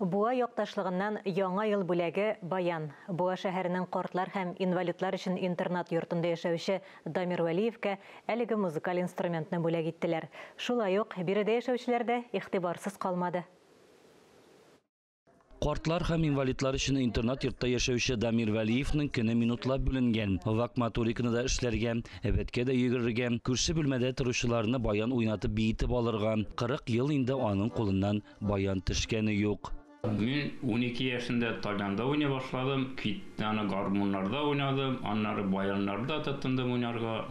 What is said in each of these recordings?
Буа якташлыгыннан яңа ел бүләге баян. Буа шәһәренең картлар һәм инвалидлар өчен интернат йортында яшәүче Дамир Вәлиевкә әлеге музыкаль инструментны бүләк иттеләр. Шулай ук биредә яшәүчеләр дә игътибарсыз калмады. Картлар һәм инвалидлар өчен интернат йортта яшәүче Дамир Вәлиевнең көне минутлап бүленгән. Вак моториканы да эшләргә, әбәткә дә йөгерергә, күрше бүлмәдә торучыларны баян уйнатып биетеп алырга. 40 ел инде аның кулыннан баян төшкәне юк. Мен 12 yaşında Tayland'da oynaya başladım. Yani garmonlarda oynadım. Anları bayanlarda tutundum oynarga.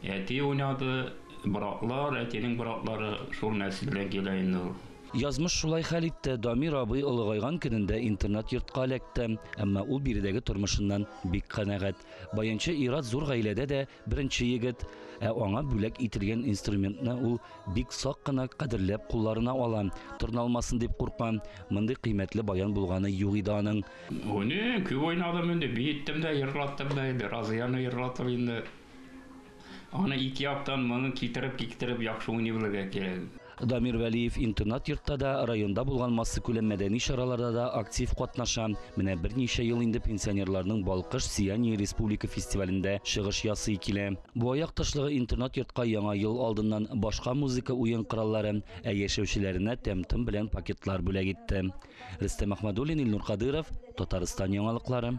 Eti oynadı. Bıraklar, etinin bırakları şol nesilden gelen ol. Язмыш шулай хәл итте. Дамир абый олыгайган көнендә интернат йортка эләкте. Әмма ул биредәге тормышыннан бик канәгать. Баянчы Ират зур гаиләдә дә беренче егет. Аңа бүләк ителгән инструментны ул бик сак кына кадерләп кулларына ала. Торналмасын дип куркам. Мондый кыйммәтле баян булганы юк иде аның. Оны күп ойнадым инде, биеттем дә, йырлаттым да, biraz яны йырлатып инде. Аны ике яктан моны китереп яхшы уйный белергә кирәк. Дамир Вәлиев интернат йортта да, районда булган масса күләм мәдәни чараларда да актив катнаша. Менә берничә ел инде пенсионерларның Балкыш Сияние Республика фестивалендә чыгыш ясый килә. Бу якташлыгы интернат йортка яңа ел алдыннан башка музыка уен кораллары, яшәүчеләренә тәм-тым белән пакетлар бүләк итте. Рөстәм Әхмәдуллин, Илнур Кадыров, Татарстан яңалыклары.